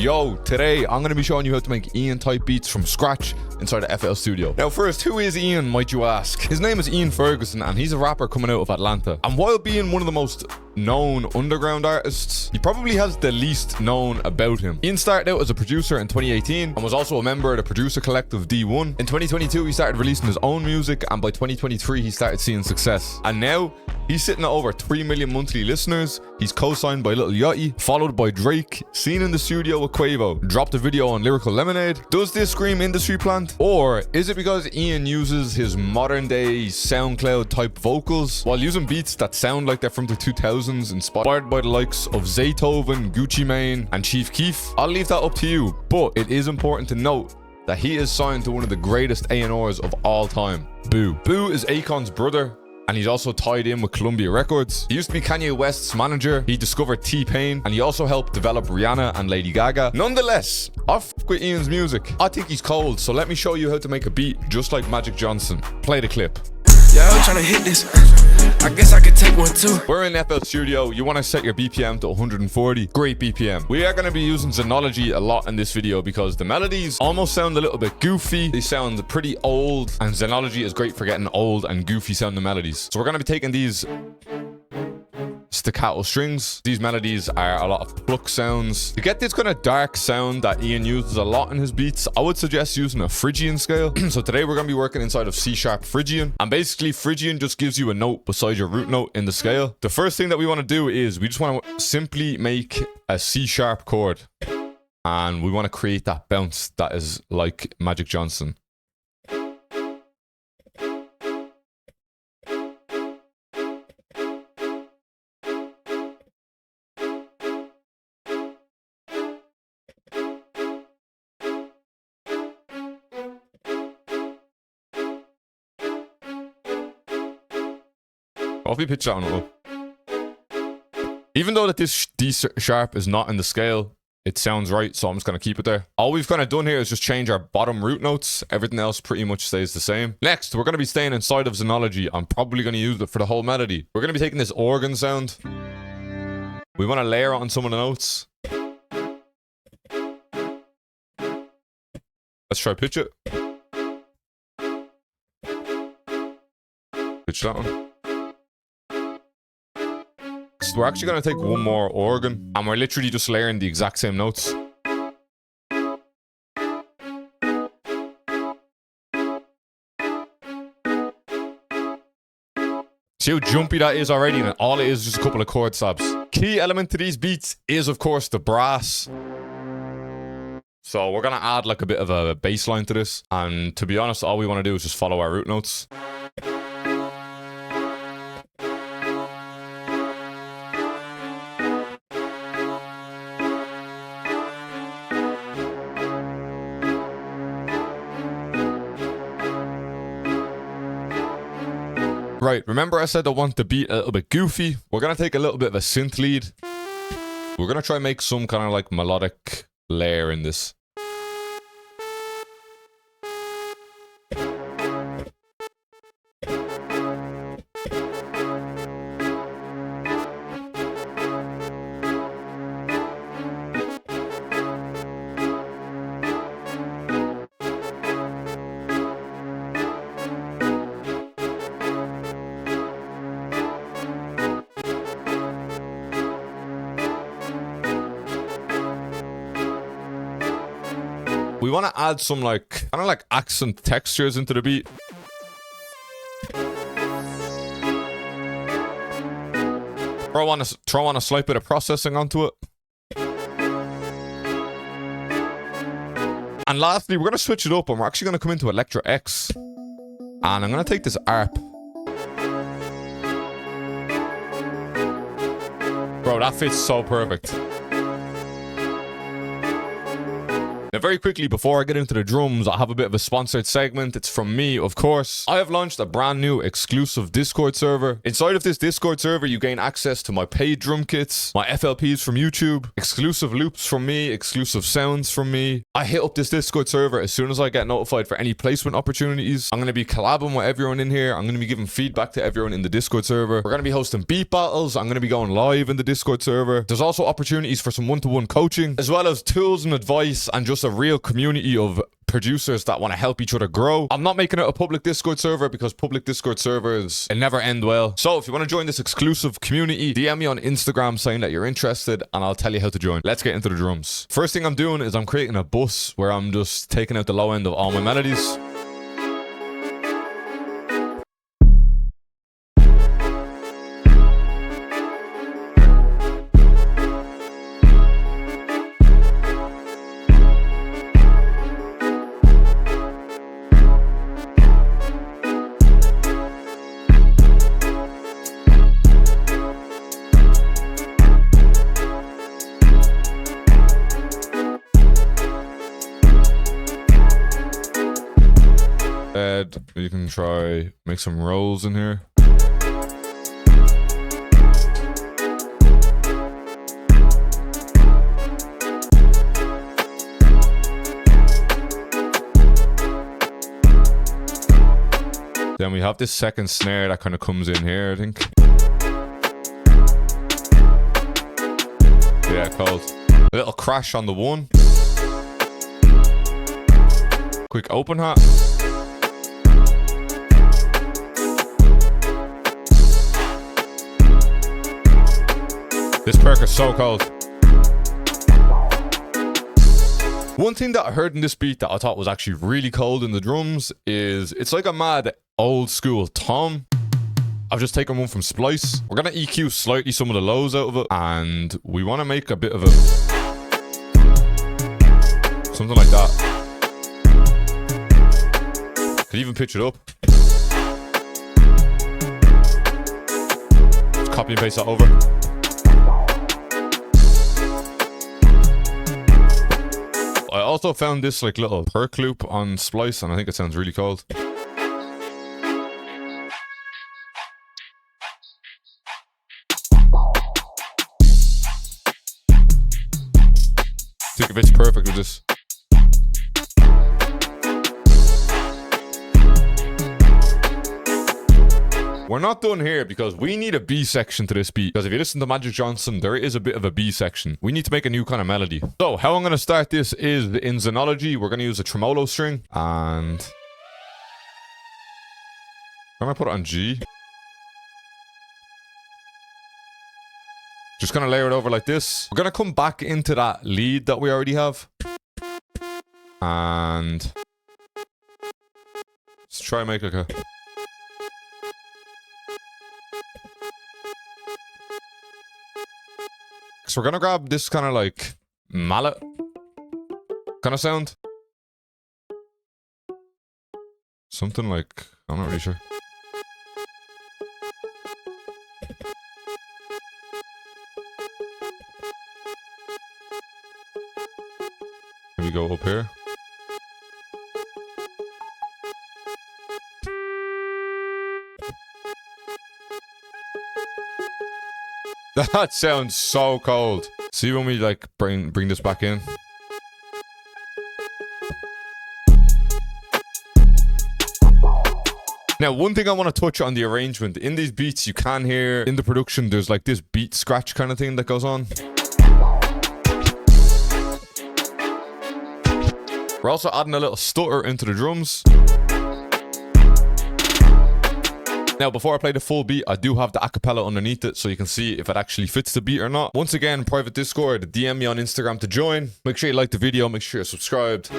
Yo, today I'm going to be showing you how to make Ian type beats from scratch inside the FL Studio. Now first, who is Ian, might you ask? His name is Ian Ferguson and he's a rapper coming out of Atlanta. And while being one of the most known underground artists, he probably has the least known about him. Ian started out as a producer in 2018 and was also a member of the producer collective D1. In 2022 he started releasing his own music, and by 2023 he started seeing success. And now he's sitting at over 3 million monthly listeners. He's co-signed by Lil Yachty, followed by Drake, seen in the studio with Quavo, dropped a video on Lyrical Lemonade. Does this scream industry plant? Or is it because Ian uses his modern day SoundCloud type vocals while using beats that sound like they're from the 2000s, inspired by the likes of Zaytoven, Gucci Mane and Chief Keef? I'll leave that up to you, but it is important to note that he is signed to one of the greatest A&Rs of all time, Boo. Boo is Akon's brother, and he's also tied in with Columbia Records. He used to be Kanye West's manager. He discovered T-Pain, and he also helped develop Rihanna and Lady Gaga. Nonetheless, I fuck with Ian's music. I think he's cold, so let me show you how to make a beat just like Magic Johnson. Play the clip. Yeah, I'm trying to hit this. I guess I could take one too. We're in FL Studio. You want to set your BPM to 140. Great BPM. We are going to be using Xenology a lot in this video because the melodies almost sound a little bit goofy. They sound pretty old, and Xenology is great for getting old and goofy sounding melodies. So we're going to be taking these staccato strings. These melodies are a lot of pluck sounds. To get this kind of dark sound that Ian uses a lot in his beats, I would suggest using a Phrygian scale. So today we're going to be working inside of C# Phrygian, and basically Phrygian just gives you a note beside your root note in the scale. The first thing that we want to do is we just want to simply make a C# chord, and we want to create that bounce that is like Magic Johnson. Off we pitch that one up. Even though that this D sharp is not in the scale, it sounds right, so I'm just going to keep it there. All we've kind of done here is just change our bottom root notes. Everything else pretty much stays the same. Next, we're going to be staying inside of Xenology. I'm probably going to use it for the whole melody. We're going to be taking this organ sound. We want to layer on some of the notes. Let's try pitch it. Pitch that one. So we're actually going to take one more organ, and we're literally just layering the exact same notes. See how jumpy that is already, and all it is just a couple of chord slabs. Key element to these beats is, of course, the brass. So we're going to add like a bit of a bass line to this, and to be honest, all we want to do is just follow our root notes. Right, remember I said I want the beat a little bit goofy? We're going to take a little bit of a synth lead. We're going to try and make some kind of like melodic layer in this. We want to add some like kind of like accent textures into the beat. Throw on a slight bit of processing onto it. And lastly, we're going to switch it up, and we're actually going to come into Electra X. And I'm going to take this ARP. Bro, that fits so perfect. Now, very quickly, before I get into the drums, I have a bit of a sponsored segment. It's from me, of course. I have launched a brand new exclusive Discord server. Inside of this Discord server, you gain access to my paid drum kits, my FLPs from YouTube, exclusive loops from me, exclusive sounds from me. I hit up this Discord server as soon as I get notified for any placement opportunities. I'm going to be collabing with everyone in here. I'm going to be giving feedback to everyone in the Discord server. We're going to be hosting beat battles. I'm going to be going live in the Discord server. There's also opportunities for some one-to-one coaching, as well as tools and advice, and just a real community of producers that want to help each other grow. I'm not making it a public Discord server because public Discord servers, it never end well. So if you want to join this exclusive community, DM me on Instagram saying that you're interested and I'll tell you how to join. Let's get into the drums. First thing I'm doing is I'm creating a bus where I'm just taking out the low end of all my melodies. You can try make some rolls in here. Then we have this second snare that kind of comes in here, I think. Yeah, cold. A little crash on the one. Quick open hat. This perk is so cold. One thing that I heard in this beat that I thought was actually really cold in the drums is it's like a mad old school tom. I've just taken one from Splice. We're going to EQ slightly some of the lows out of it, and we want to make a bit of a something like that. Could even pitch it up. Just copy and paste that over. I also found this like little perk loop on Splice, and I think it sounds really cold. I think it fits perfect with this. We're not done here because we need a B section to this beat. Because if you listen to Magic Johnson, there is a bit of a B section. We need to make a new kind of melody. So how I'm going to start this is in Xenology. We're going to use a tremolo string. And I'm going to put it on G. Just going to layer it over like this. We're going to come back into that lead that we already have. And let's try and make like a... So we're gonna grab this kind of like mallet kind of sound. Something like, I'm not really sure. Maybe go up here. That sounds so cold. See when we like bring this back in. Now, one thing I want to touch on the arrangement. In these beats, you can hear in the production, there's like this beat scratch kind of thing that goes on. We're also adding a little stutter into the drums. Now, before I play the full beat, I do have the acapella underneath it, so you can see if it actually fits the beat or not. Once again, private Discord, DM me on Instagram to join. Make sure you like the video, make sure you're subscribed.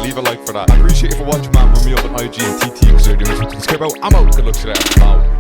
leave a like for that. I appreciate you for watching, man. Run me up on IG and TT because they're doing something to subscribe out. I'm out. Good luck to that. Bow.